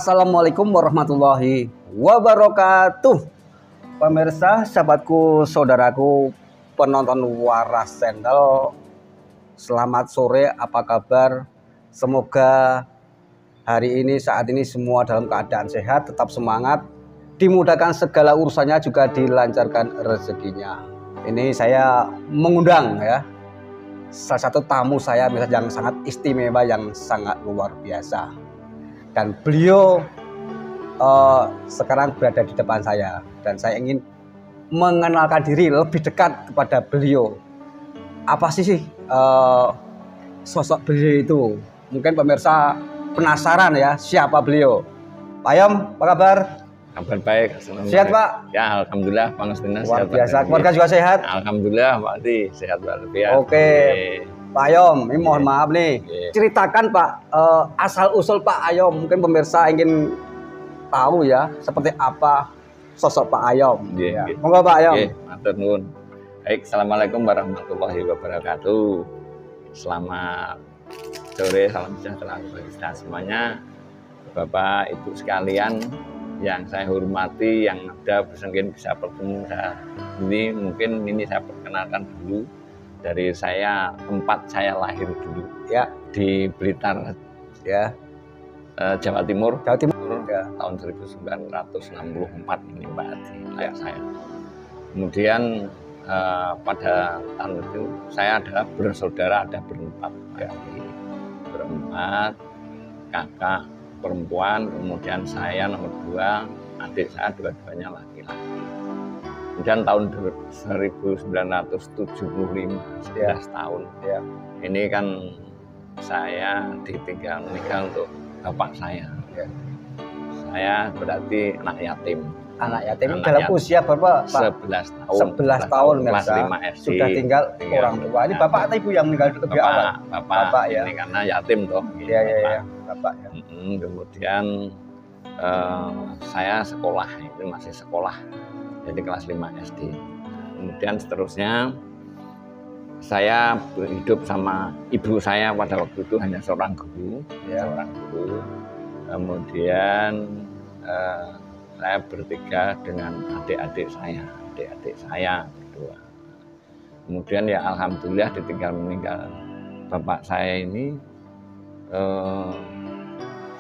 Assalamualaikum warahmatullahi wabarakatuh. Pemirsa, sahabatku, saudaraku, penonton Waras Channel, selamat sore, apa kabar? Semoga hari ini, saat ini semua dalam keadaan sehat, tetap semangat, dimudahkan segala urusannya, juga dilancarkan rezekinya. Ini saya mengundang ya salah satu tamu saya yang sangat istimewa, yang sangat luar biasa. Dan beliau sekarang berada di depan saya, dan saya ingin mengenalkan diri lebih dekat kepada beliau. Apa sih sosok beliau itu? Mungkin pemirsa penasaran ya, siapa beliau. Pak Ayom, apa kabar? Kabar baik. Sehat Pak? Ya, alhamdulillah, Pak Nusdina luar sehat. Biasa. Keluarga juga sehat? Alhamdulillah, Pak Adi sehat walafiat. Oke. Pak Ayom, ini mohon maaf nih. Ceritakan Pak, asal usul Pak Ayom. Mungkin pemirsa ingin tahu ya, seperti apa sosok Pak Ayom. Ya. Monggo Pak Ayom. Matur nuwun. Baik, assalamualaikum warahmatullahi wabarakatuh. Selamat sore, salam sejahtera bagi kita semuanya, Bapak Ibu sekalian yang saya hormati, yang ada bersengkin bisa bertemu saya ini. Mungkin ini saya perkenalkan dulu dari saya, tempat saya lahir dulu ya, di Blitar ya, Jawa Timur ya. Tahun 1964 ini Pak Adi, lahir saya. Kemudian pada tahun itu saya adalah bersaudara, ada berempat ya, berempat kakak perempuan, kemudian saya nomor 2, adik saya dua-duanya laki-laki. Kemudian tahun 1975, 11 tahun ya, ini kan saya ditinggal menikah untuk bapak saya ya. Saya berarti anak yatim. Anak yatim dalam usia berapa Pak? 11 tahun. 11 tahun kelas 5 SD. Sudah tinggal orang tua. Ini bapak atau ibu yang meninggal lebih awal? Bapak ya. Ini karena yatim toh. Iya. Bapak ya. Kemudian saya sekolah, itu masih sekolah, jadi kelas 5 SD. Kemudian seterusnya saya hidup sama ibu saya pada waktu itu hanya seorang guru, ya. Seorang guru. Kemudian saya bertiga dengan adik-adik saya berdua. Kemudian ya alhamdulillah ditinggal meninggal bapak saya ini.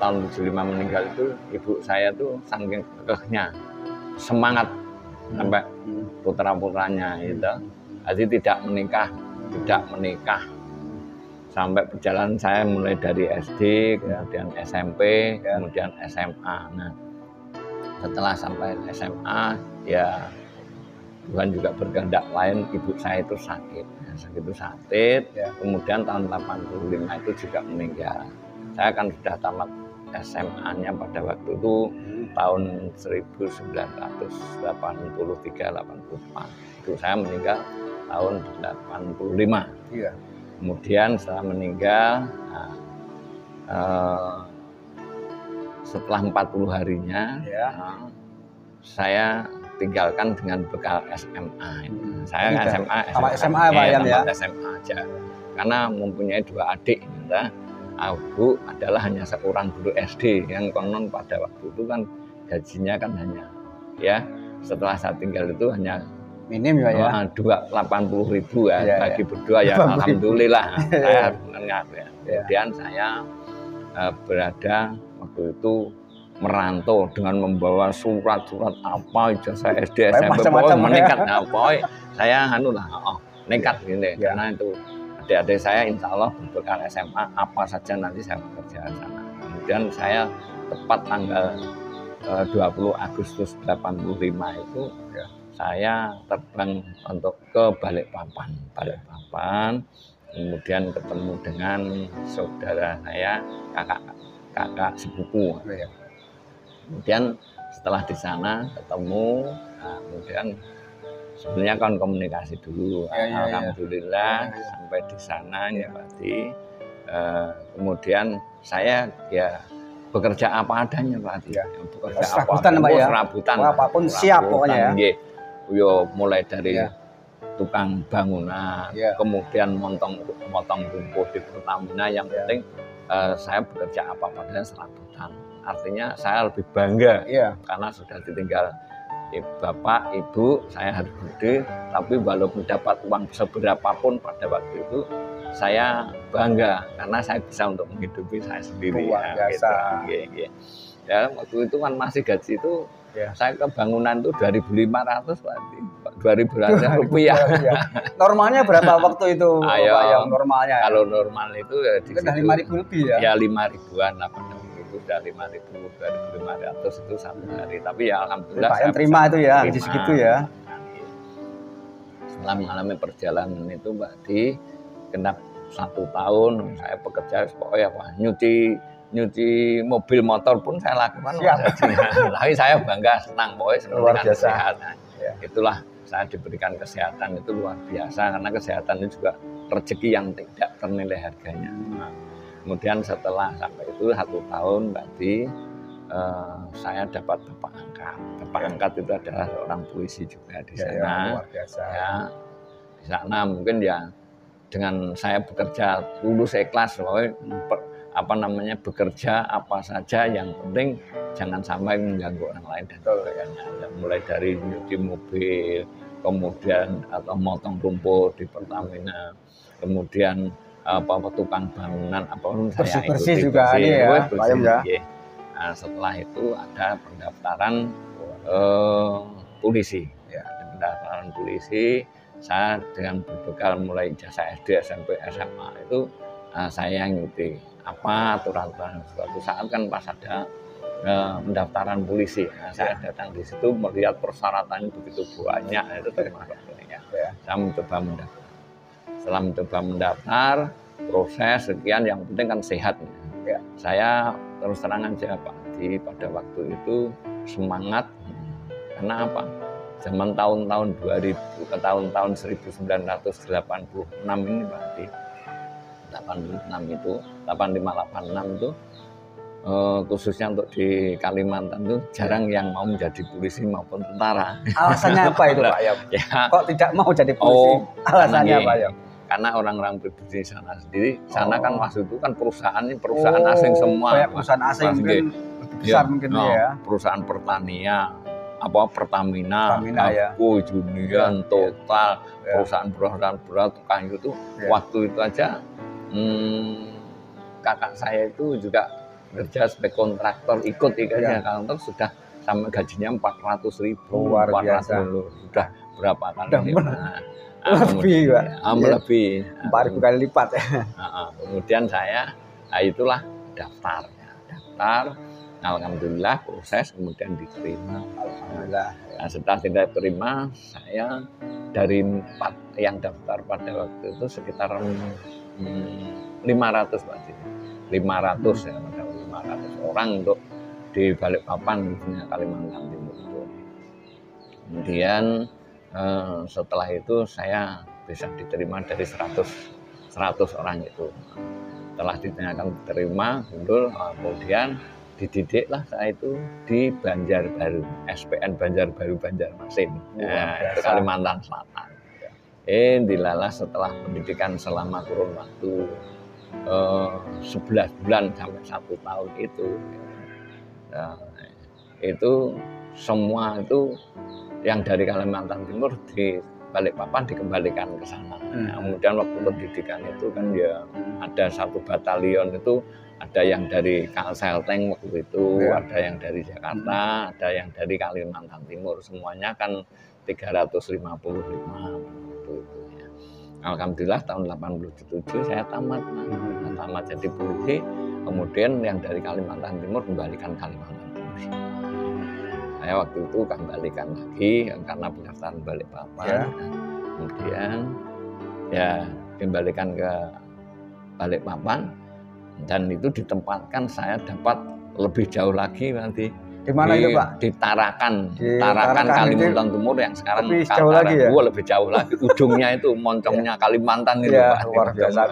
Tahun 75 meninggal itu, ibu saya tuh saking kekehnya, semangat sampai putra-putranya gitu. Jadi tidak menikah sampai perjalanan saya mulai dari SD, kemudian SMP, kemudian SMA. Nah, setelah sampai SMA ya Tuhan juga berkehendak lain, ibu saya itu sakit ya. Kemudian tahun 85 itu juga meninggal. Saya kan sudah tamat SMA-nya pada waktu itu tahun 1983-84. Itu saya meninggal tahun 85. Iya. Kemudian setelah meninggal, setelah 40 harinya, saya tinggalkan dengan bekal SMA. Saya SMA Pak Ayom ya. SMA aja. Karena mempunyai 2 adik. Aku adalah hanya seorang guru SD yang konon pada waktu itu kan gajinya kan hanya ya, setelah saya tinggal itu hanya minim ya, 80.000 ya, bagi berdua ya. Alhamdulillah saya harus mendengar ya. Kemudian saya berada waktu itu merantau dengan membawa surat-surat apa ijazah SD SMP meningkat apa saya nekat gini ya. Karena itu adik-adik saya insya Allah berbekal SMA apa saja nanti saya bekerja di sana. Kemudian saya tepat tanggal 20 Agustus 85 itu ya, saya terbang untuk ke Balikpapan. Kemudian ketemu dengan saudara saya, kakak sepupu. Kemudian setelah di sana ketemu, kemudian sebenarnya kan komunikasi dulu. Alhamdulillah sampai di sana ya Pak Adi. Kemudian saya ya bekerja apa adanya Pak Adi. Bekerja serabutan, apapun siap pokoknya ya. Yo mulai dari tukang bangunan, kemudian motong rumput di Pertamina. Yang penting saya bekerja apa adanya serabutan. artinya saya lebih bangga Iya. karena sudah ditinggal bapak, ibu, saya harus gede, tapi walaupun dapat uang seberapapun pada waktu itu, saya bangga karena saya bisa untuk menghidupi saya sendiri. Luar biasa. Gitu. Ya, waktu itu kan masih gaji itu, Ya. saya ke bangunan itu 2.500 berarti, 2.000 rupiah. Normalnya berapa waktu itu? Ayo, Pak, yang normalnya? Kalau normal itu ya di Udah situ, 5.000 lebih ya? ya 5.000-an lah pada waktu itu, udah 5.000, 2.500 itu satu hari. Tapi ya alhamdulillah Pak yang saya terima bisa itu ya, di terima. segitu ya. Setelah mengalami perjalanan itu Mbak Di, genap 1 tahun saya bekerja pokoknya apa nyuci mobil motor pun saya lakukan. Tapi saya bangga, senang pokoknya senang Luar dengan biasa. kesehatan. Ya. Itulah saya diberikan kesehatan itu luar biasa karena kesehatan itu juga rezeki yang tidak ternilai harganya. Nah, kemudian setelah sampai itu 1 tahun Mbak saya dapat bapak angkat. Bapak angkat itu adalah seorang polisi juga di sana. Ya, luar biasa. Ya, di sana mungkin ya dengan saya bekerja lulus ikhlas, bekerja apa saja yang penting jangan sampai mengganggu orang lain dan sebagainya. Ya, mulai dari nyuci mobil, kemudian atau motong rumput di Pertamina, kemudian tukang bangunan apapun saya bersih ikuti, juga nih ya, Pak Ayam ya. Nah, setelah itu ada pendaftaran polisi. Ya, pendaftaran polisi, saya dengan berbekal mulai ijazah SD, SMP, SMA itu saya ngikuti apa aturan-aturan. Suatu saat kan pas ada pendaftaran polisi, saya datang di situ melihat persyaratan begitu banyak, itu termasuk ya. Saya mencoba mendaftar. Setelah mencoba mendaftar, proses sekian, yang penting kan sehat. Ya. Saya terus terang aja Pak Di, pada waktu itu semangat karena apa? Zaman tahun-tahun 2000 ke tahun-tahun 1986 ini Pak Di, 86 itu 85-86 itu khususnya untuk di Kalimantan itu jarang yang mau menjadi polisi maupun tentara. Alasannya apa itu Pak Ayam? Ya. Kok tidak mau jadi polisi? Alasannya Pak Ayam? Karena orang-orang pribadi sana sendiri, sana kan waktu itu kan perusahaan asing semua. Kayak perusahaan asing mungkin besar mungkin ya. Perusahaan Pertania, Pertamina, ya. Junian, Total, perusahaan-perusahaan berat kayu itu waktu itu aja kakak saya itu juga kerja sebagai kontraktor, ikut kantor sudah sama gajinya 400.000. Luar biasa. Sudah berapa kali? Lebih Pak. Lebih 4.000 kali lipat ya. Kemudian saya itulah daftar. Alhamdulillah proses, kemudian diterima. Alhamdulillah. Nah, setelah tidak terima, saya dari 4 yang daftar pada waktu itu sekitar 500 Pak. 500 ya, 500 orang untuk di Balikpapan, Kalimantan Timur itu. Kemudian setelah itu saya bisa diterima dari 100 orang itu. Setelah diterima, kemudian dididiklah saya itu di Banjarbaru, SPN Banjarbaru Banjarmasin, itu Kalimantan Selatan. Dilalah setelah pendidikan selama kurun waktu 11 bulan sampai 1 tahun itu. Itu semua itu yang dari Kalimantan Timur di Balikpapan dikembalikan ke sana. Kemudian waktu pendidikan itu kan ya ada 1 batalion itu, ada yang dari Kalselteng waktu itu, ada yang dari Jakarta, ada yang dari Kalimantan Timur. Semuanya kan 355 waktu itu ya. Alhamdulillah tahun 87 saya tamat jadi polisi. Kemudian yang dari Kalimantan Timur kembalikan Kalimantan Timur. Saya waktu itu kembalikan lagi karena pendaftaran Balikpapan. Kemudian ya kembalikan ke Balikpapan, dan itu ditempatkan saya dapat lebih jauh lagi nanti. Di mana itu Pak? Di Tarakan Kalimantan Timur yang sekarang lebih jauh lagi ya? Lebih jauh lagi. Ujungnya itu moncongnya Kalimantan itu Pak. Luar biasa.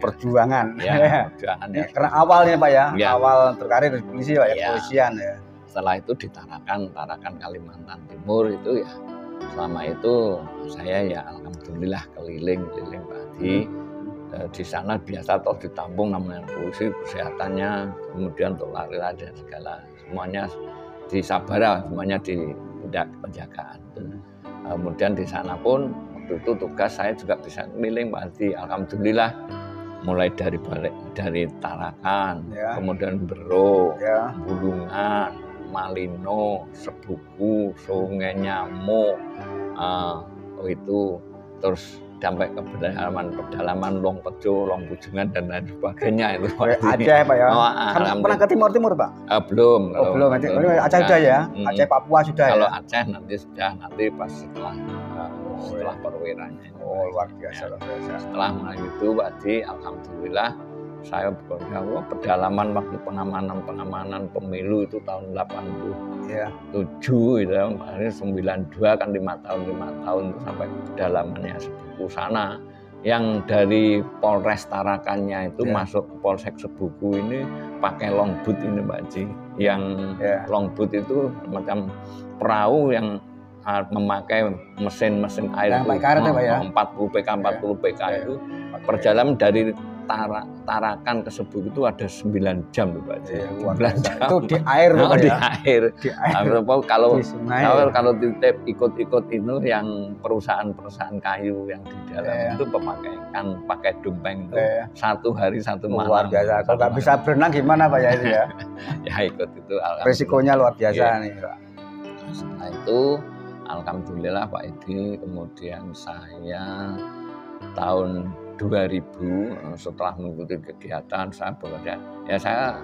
Perjuangan. Perjuangan ya. Karena awalnya Pak ya, awal terkarir di polisi Pak ya, kepolisian ya. Setelah itu di Tarakan Kalimantan Timur itu ya, selama itu saya ya alhamdulillah keliling Pak Di, di sana biasa toh ditampung namanya polisi, kesehatannya, kemudian untuk lari-lari dan segala semuanya di Sabara, semuanya di penjagaan. Kemudian di sana pun waktu itu tugas saya juga bisa keliling pasti, alhamdulillah, mulai dari Tarakan, kemudian Bero, Bulungan, Malino, Sebuku, Sungai Nyamuk, itu terus sampai ke pedalaman Long Pejo, Long Bujungan dan lain sebagainya itu. Aceh Pak ya? Pernah ke Timur Pak? Belum. Belum. Aceh sudah ya? Aceh, Papua sudah ya? Kalau Aceh nanti pas setelah perwiranya. Luar biasa. Setelah itu berarti alhamdulillah saya bekerja pedalaman waktu pengamanan pemilu itu tahun 87 itu, akhirnya 92 kan 5 tahun sampai pedalamannya Sebuku sana. Yang dari Polres Tarakannya itu masuk ke Polsek Sebuku ini pakai longboat ini Pak Haji. Yang longboat itu macam perahu yang memakai mesin air itu, 40 PK itu perjalanan dari Tarakan ke Sebuku itu ada 9 jam Pak Haji. 9 jam. Itu di air Di air. Sungai. Kalau titip ikut itu yang perusahaan kayu yang di dalam itu pakai dumpeng itu 1 hari 1 malam. Luar biasa. Kalau nggak bisa berenang gimana Pak ya itu ya? Ya ikut itu. Resikonya luar biasa nih Pak. Setelah itu alhamdulillah Pak Edi, kemudian saya tahun 2000 setelah mengikuti kegiatan saya bekerja, ya saya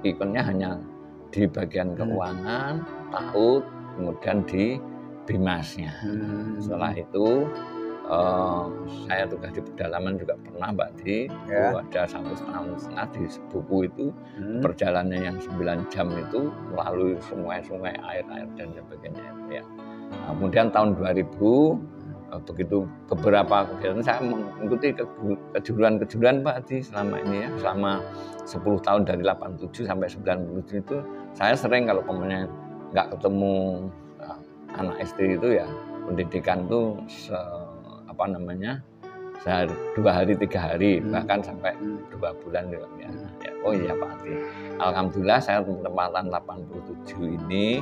ikutnya hanya di bagian keuangan, taut, kemudian di Bimasnya. Setelah itu saya tugas di pedalaman juga pernah Mbak Di, ada 1,5 tahun di Sebuku itu, perjalanannya yang 9 jam itu melalui sungai-sungai, air dan sebagainya ya. Kemudian tahun 2000 begitu beberapa kegiatan saya mengikuti kejuruan Pak Haji selama ini ya, selama 10 tahun dari 87 sampai 97 itu saya sering kalau nggak ketemu anak istri itu ya pendidikan tuh sehari 2 hari 3 hari bahkan sampai 2 bulan juga ya. Oh iya Pak Haji, alhamdulillah saya tempatan 87 ini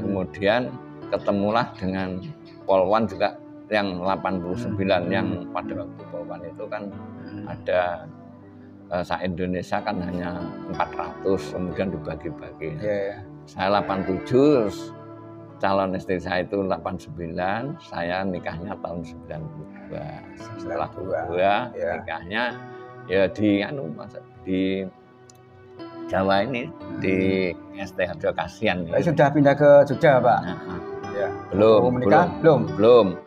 kemudian ketemulah dengan Polwan juga yang 89 yang pada waktu Polwan itu kan ada se-Indonesia kan hanya 400 kemudian dibagi-bagi. Saya 87, calon istri saya itu 89, saya nikahnya tahun 92. Setelah 92 nikahnya ya di Jawa ini di ST Harjo Kasihan. Sudah pindah ke Jogja Pak? Belum.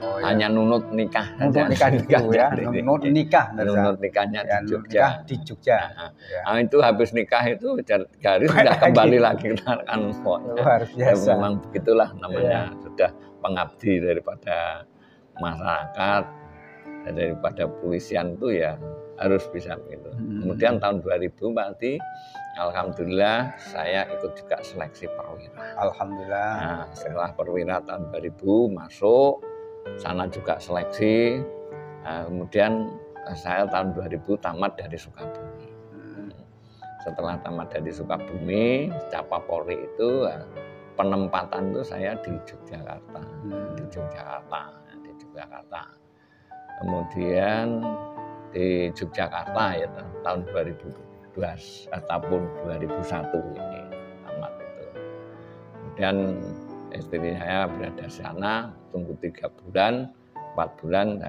Oh, hanya nunut nikah. Nunut nikah dulu ya. Nunut nikahnya di Jogja. Itu habis nikah itu 3 hari sudah kembali lagi ke Tarakan. Luar biasa. Memang begitulah namanya, sudah pengabdi daripada masyarakat, daripada polisian itu ya harus bisa begitu. Kemudian tahun 2000 berarti alhamdulillah saya ikut juga seleksi perwira. Alhamdulillah. Nah, setelah perwira tahun 2000 masuk, sana juga seleksi. Kemudian saya tahun 2000 tamat dari Sukabumi. Setelah tamat dari Sukabumi, Capa Polri itu penempatan itu saya di Yogyakarta. Di Yogyakarta. Kemudian di Yogyakarta ya tahun 2000 tahun 2001 ini tamat itu. Kemudian istri saya berada di sana, tunggu 3 bulan, 4 bulan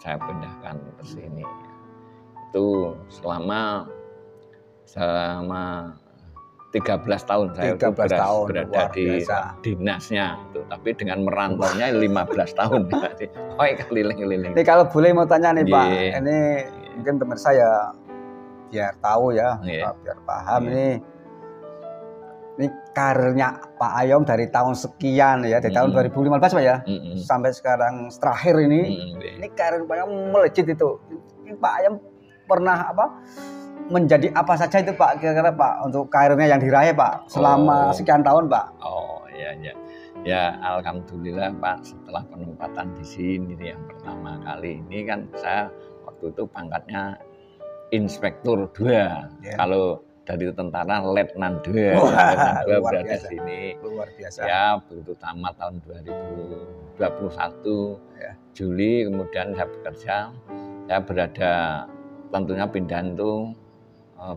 saya pindahkan ke sini. Itu selama 13 tahun saya berada di dinasnya itu, tapi dengan merantaunya 15 tahun. Keliling-keliling. Ini kalau boleh mau tanya nih Pak, ini mungkin pemirsa ya biar tahu ya, biar paham ini karirnya Pak Ayom dari tahun sekian ya, dari tahun 2015 Pak ya, sampai sekarang terakhir ini karir Pak Ayom melejit itu. Ini Pak Ayom pernah menjadi apa saja itu Pak, kira-kira Pak untuk karirnya yang diraih Pak selama sekian tahun Pak? Ya alhamdulillah Pak, setelah penempatan di sini yang pertama kali ini kan saya waktu waktu itu pangkatnya Inspektur 2. Ya. Kalau dari tentara Letnan 2. Wah, Letnan 2 luar berada biasa. di sini. Luar biasa. Ya, begitu tamat tahun 2021 Ya. Juli, kemudian saya bekerja. Saya berada, tentunya pindahan itu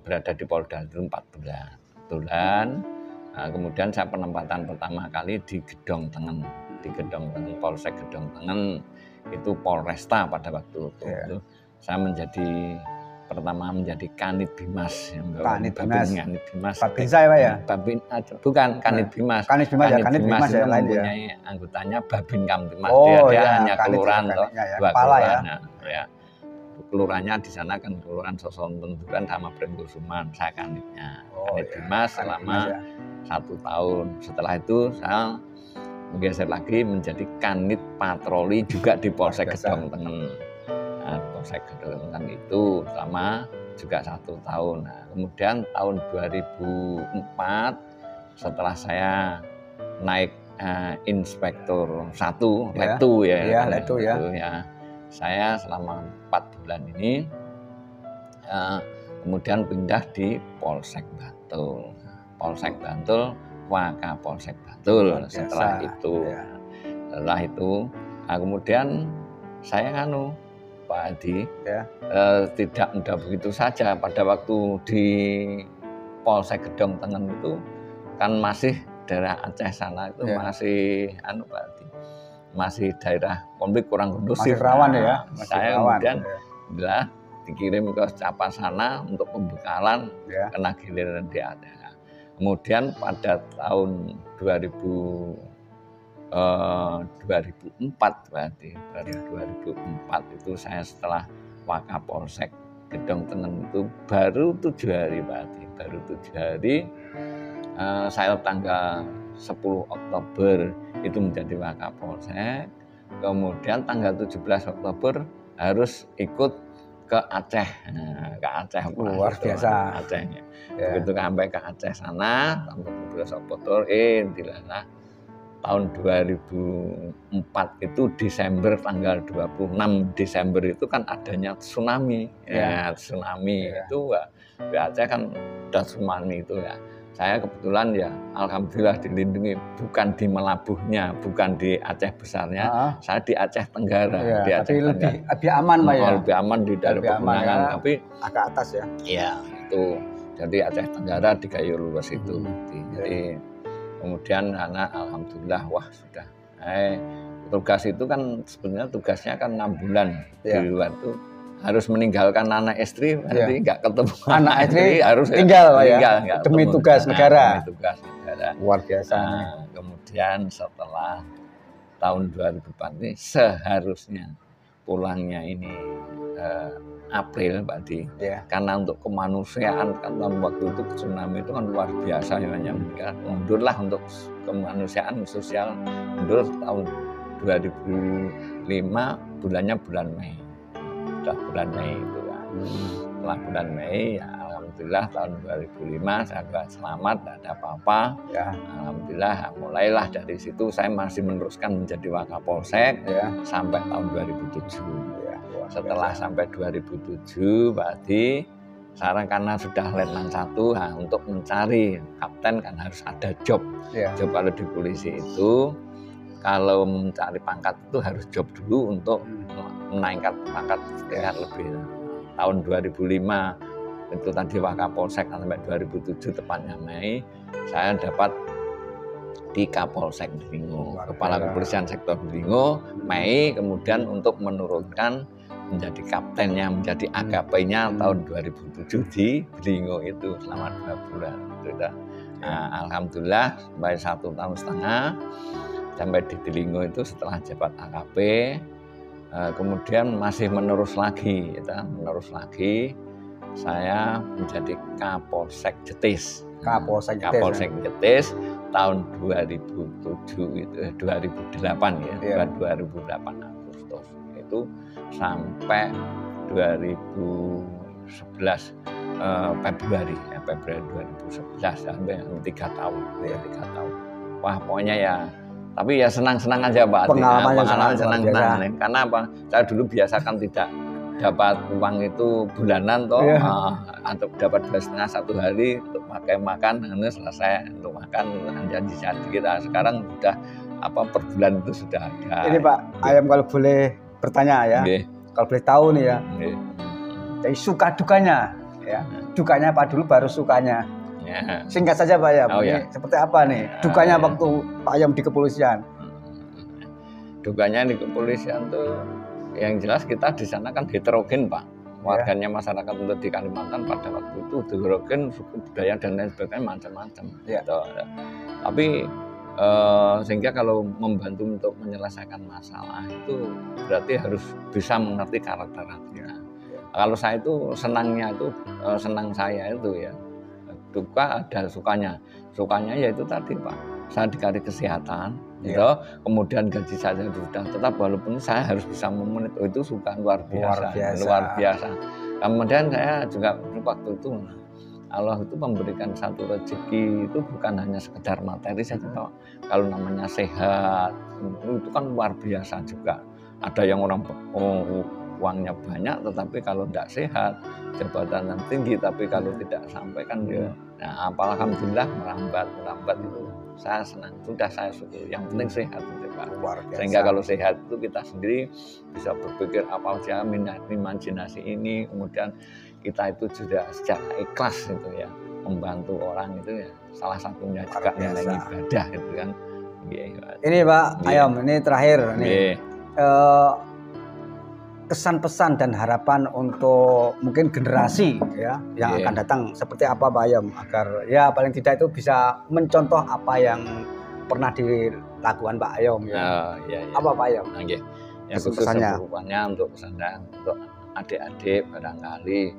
berada di Polda itu 4 bulan. Nah, kemudian saya penempatan pertama kali di Gedong Tengen, Polsek Gedong Tengen, itu Polresta pada waktu itu. Ya. Saya pertama menjadi Kanit Bimas. Kanit Bimas. Kanit Bimas. Babinsa ya Pak ya? Bukan Kanit Bimas. Kanit Bimas ya, Kanit Bimas itu ya, lain ya. mempunyai anggotanya Babin Kamtibmas. Oh, dia ya, hanya Kanit kelurahan ya, toh, ya. 2 Kepala kelurahan. ya. Ya. Kelurahannya di sana kan kelurahan Soson Tenturan sama Prengkusuman, saya Kanitnya. Kanit Bimas selama 1 tahun. Setelah itu saya menggeser lagi menjadi Kanit Patroli juga di Polsek Gedong Tengen. Nah, Polsek Gedong Tengen itu selama juga 1 tahun. Nah, kemudian tahun 2004 setelah saya naik Inspektur 1, Letu ya. Iya, Letu ya. Saya selama 4 bulan ini kemudian pindah di Polsek Bantul. Polsek Bantul, Wakapolsek Bantul. Setelah itu, kemudian saya Pak Adi, tidak mudah begitu saja. Pada waktu di Polsek Gedong Tengen itu kan masih daerah Aceh sana itu masih Pak Adi, masih daerah konflik kurang kondusif. Masih rawan ya. Saya kemudian dikirim ke Capa sana untuk pembekalan kena giliran di Aceh. Kemudian pada tahun 2004 berarti 2004 itu saya setelah Wakapolsek Gedong Tengen itu baru 7 hari berarti baru 7 hari saya tanggal 10 Oktober itu menjadi Wakapolsek. Kemudian tanggal 17 Oktober harus ikut ke Aceh, luar biasa. Acehnya. Begitu sampai ke Aceh sana sampai 17 Oktober dilalah tahun 2004 itu Desember, tanggal 26 Desember itu kan adanya tsunami. Tsunami itu di Aceh kan ada tsunami itu ya. Saya kebetulan ya alhamdulillah dilindungi, bukan di Melabuhnya, bukan di Aceh besarnya, saya di Aceh Tenggara. Di Aceh tapi lebih aman Pak ya. Lebih aman di daerah pegunungan, tapi agak atas ya. Iya, itu. Jadi Aceh Tenggara di Gayo Luas itu. Jadi kemudian anak alhamdulillah sudah. Tugas itu kan sebenarnya tugasnya kan 6 bulan di luar itu. Harus meninggalkan anak istri, berarti nggak ketemu anak istri, harus tinggal ya, demi tugas negara. Demi tugas negara. Luar biasa. Kemudian setelah tahun 2004 ini seharusnya pulangnya ini April berarti, karena untuk kemanusiaan kan waktu itu tsunami itu kan luar biasa ya, meninggal. Mundurlah untuk kemanusiaan sosial, mundur tahun 2005 bulannya bulan Mei. Bulan Mei itu ya. Setelah bulan Mei ya alhamdulillah tahun 2005 saya selamat, tidak ada apa-apa. Alhamdulillah mulailah dari situ saya masih meneruskan menjadi Wakapolsek sampai tahun 2007. Setelah sampai 2007 berarti sekarang karena sudah Letnan 1 untuk mencari kapten kan harus ada job. Job kalau di polisi itu kalau mencari pangkat itu harus job dulu untuk menaikkan pangkat tingkat lebih. Tahun 2005 itu tadi Wakapolsek sampai 2007 tepatnya Mei, saya dapat di Kapolsek Delingo, Kepala Kepolisian Sektor Delingo, Mei, kemudian untuk menurunkan menjadi kaptennya, menjadi AKP-nya tahun 2007 di Delingo itu selama 2 bulan. Alhamdulillah sampai 1,5 tahun sampai di Delingo itu setelah jabat AKP, kemudian masih menerus lagi, saya menjadi Kapolsek Jetis. Kapolsek Jetis tahun 2007 itu 2008 ya, 2008 Agustus itu sampai 2011 Februari 2011 sampai 3 tahun. Wah pokoknya ya. Tapi ya senang-senang aja Pak. Pengalaman senang. Karena apa? Saya dulu biasa kan tidak dapat uang itu bulanan toh, untuk dapat 2,5 satu hari untuk pakai makan, ini selesai untuk makan janji kita. Sekarang sudah per bulan itu sudah ada. Ini Pak Ayam kalau boleh bertanya ya, kalau boleh tahu nih ya, jadi suka dukanya ya, dukanya apa dulu baru sukanya. Singkat saja Pak Ayam, ini seperti apa nih dukanya waktu Pak Ayam di kepolisian? Dukanya di kepolisian tuh yang jelas kita di sana kan heterogen Pak, warganya masyarakat untuk di Kalimantan pada waktu itu heterogen, suku budaya dan lain sebagainya macam-macam. Gitu. Tapi sehingga kalau membantu untuk menyelesaikan masalah itu berarti harus bisa mengerti karakternya. Kalau saya itu senangnya itu senang saya itu ya, duka ada sukanya. Sukanya yaitu tadi Pak, saya dikasih kesehatan. Gitu. Kemudian gaji saya sudah tetap walaupun saya harus bisa memenuhi itu suka luar biasa. Kemudian saya juga waktu itu Allah itu memberikan satu rezeki itu bukan hanya sekedar materi saja. Kalau namanya sehat itu kan luar biasa juga. Ada yang orang uangnya banyak tetapi kalau tidak sehat, jabatan tinggi tapi kalau tidak sampai kan dia. Nah, alhamdulillah merambat itu saya senang, sudah saya syukur. Yang penting sehat itu Pak. Sehingga kalau sehat itu kita sendiri bisa berpikir apa saja, imajinasi ini, kemudian kita itu sudah secara ikhlas itu ya membantu orang itu ya salah satunya juga nilai ibadah itu kan. Ini Pak Ayam, ini terakhir nih. Kesan-pesan dan harapan untuk mungkin generasi ya yang akan datang seperti apa Pak Ayam agar ya paling tidak itu bisa mencontoh apa yang pernah dilakukan Pak Ayam ya. Apa Pak Ayam? Yang khususnya untuk pesannya untuk adik-adik barangkali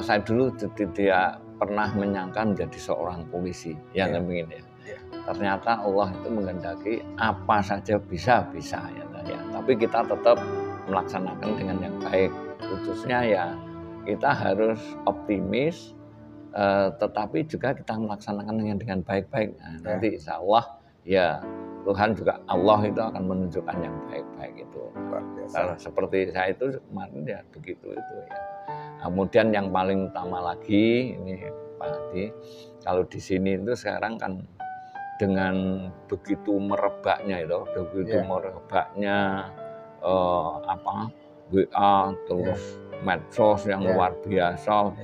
saya dulu tidak pernah menyangka menjadi seorang polisi ya begini ya. Ternyata Allah itu menghendaki apa saja bisa ya. Tapi kita tetap melaksanakan dengan yang baik, khususnya ya kita harus optimis, tetapi juga kita melaksanakan dengan baik-baik. Nanti insya Allah ya Tuhan juga Allah itu akan menunjukkan yang baik-baik itu. Kalau seperti saya itu kemarin ya begitu itu ya. Kemudian yang paling utama lagi ini Pak Hadi, kalau di sini itu sekarang kan dengan begitu merebaknya merebaknya WA terus medsos yang luar biasa,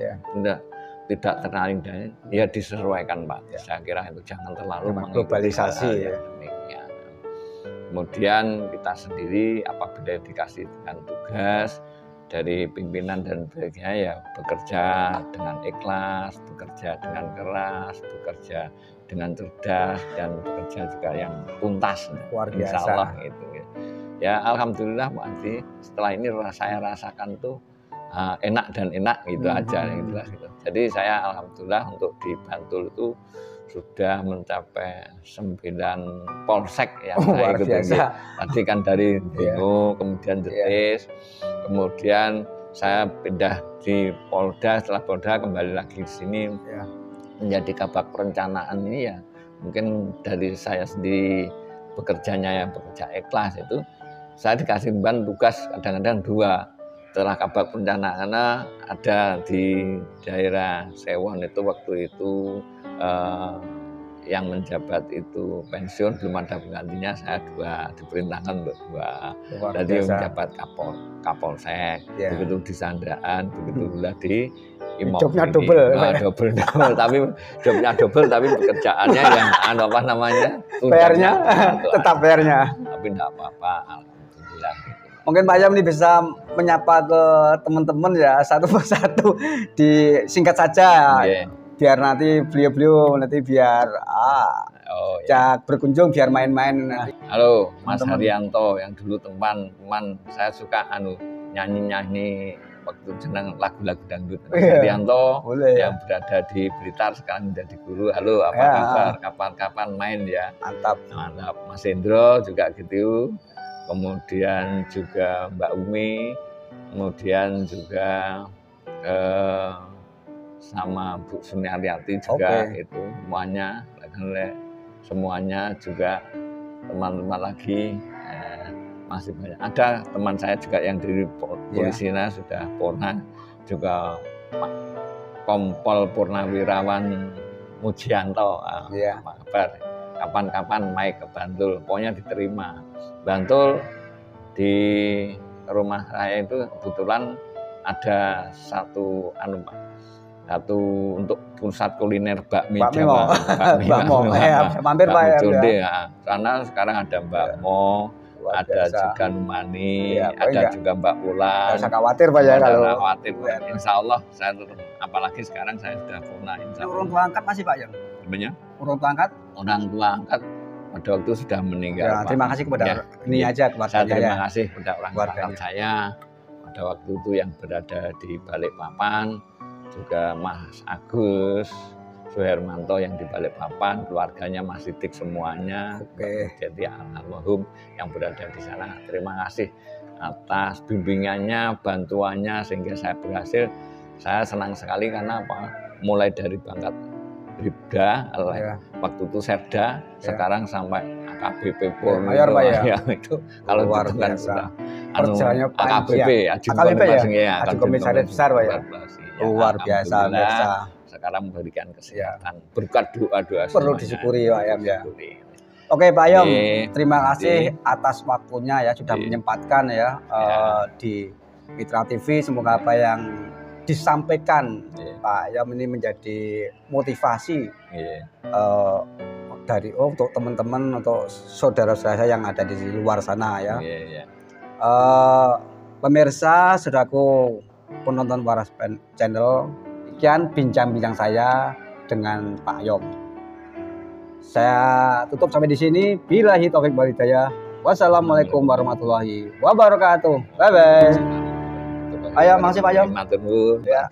tidak tertarik ya disesuaikan Pak. Saya kira itu jangan terlalu globalisasi ya. Kemudian kita sendiri apabila dikasih dengan tugas dari pimpinan dan sebagainya ya bekerja dengan ikhlas, bekerja dengan keras, bekerja dengan cerdas dan bekerja juga yang tuntas. Luar biasa. Insya Allah gitu. Ya alhamdulillah Pak Andi, setelah ini saya rasakan tuh enak dan enak gitu aja gitu. Jadi saya alhamdulillah untuk di Bantul itu sudah mencapai 9 polsek yang saya ikuti. Tadi kan dari Demo, kemudian Jetis, kemudian saya pindah di Polda, setelah Polda kembali lagi di sini menjadi kabak perencanaan ini ya. Mungkin dari saya sendiri bekerjanya yang bekerja ikhlas itu saya dikasih beban tugas kadang-kadang 2. Setelah kabak perencanaan ada di daerah Sewon itu waktu itu yang menjabat itu pensiun belum ada penggantinya, saya 2 diperintahkan untuk 2. Jadi menjabat Kapolsek, begitu di Sandaan, begitu pula di Imop. Jobnya double. Tapi jobnya double tapi pekerjaannya yang apa namanya? PR-nya tetap PR-nya. Tapi enggak apa-apa, alhamdulillah. Mungkin Pak Ayam ini bisa menyapa ke teman-teman ya satu persatu disingkat saja. Biar nanti beliau-beliau nanti biar berkunjung biar main-main. Halo Mas Haryanto yang dulu teman saya suka nyanyi waktu jenang lagu-lagu dangdut. Mas Haryanto yang berada di Blitar sekarang menjadi guru. Halo apa kabar? Kapan-kapan main ya. Mantap. Mas Hendro juga gitu. Kemudian juga Mbak Umi, kemudian juga sama Bu Sumiarti juga itu semuanya juga teman-teman lagi masih banyak. Ada teman saya juga yang di polisi sudah purna, juga Pak Kompol Purnawirawan Mujianto. Apa kabar? Kapan-kapan main ke Bantul, pokoknya diterima. Bantul di rumah saya itu kebetulan ada satu untuk pusat kuliner bakmi Jawa. Mampir Pak ya. Karena sekarang ada Mbak Mo, ada juga Numani, ada juga Mbak Pulan. Tidak usah khawatir Pak ya kalau. Khawatir. Insya Allah saya tetap, apalagi sekarang saya sudah purna. Orang tua angkat masih Pak ya? Sebenarnya? Orang tua angkat? Orang tua angkat pada waktu sudah meninggal. Ya, terima kasih kepada ini aja keluarga saya. Terima kasih kepada orang tua saya pada waktu itu yang berada di Balikpapan, juga Mas Agus Suhermanto yang di Balikpapan, keluarganya Mas Sidik semuanya. Jadi almarhum yang berada di sana. Terima kasih atas bimbingannya, bantuannya sehingga saya berhasil. Saya senang sekali karena apa? Mulai dari pangkat Bribda, waktu itu Serda, sekarang sampai AKBP pun. Mayor Pak ya. Itu kalau luar itu biasa. Perjalanannya AKBP, AKBP ya. Ajun Komisaris Besar Pak ya. Luar biasa. Sekarang memberikan kesehatan berkat doa-doa perlu disyukuri Pak Ayam ya. Oke Pak Ayam, terima kasih atas waktunya ya sudah menyempatkan ya di Mitra TV. Semoga apa yang disampaikan Pak Ayam ini menjadi motivasi dari untuk teman-teman, untuk saudara-saudara saya yang ada di luar sana ya. Pemirsa, saudaraku penonton Waras Channel, sekian bincang-bincang saya dengan Pak Ayam. Saya tutup sampai di sini. Billahi taufik wal hidayah. Wassalamualaikum warahmatullahi wabarakatuh. Bye bye. Ayam, makasih Pak Ayam. Matur nuwun. Ya.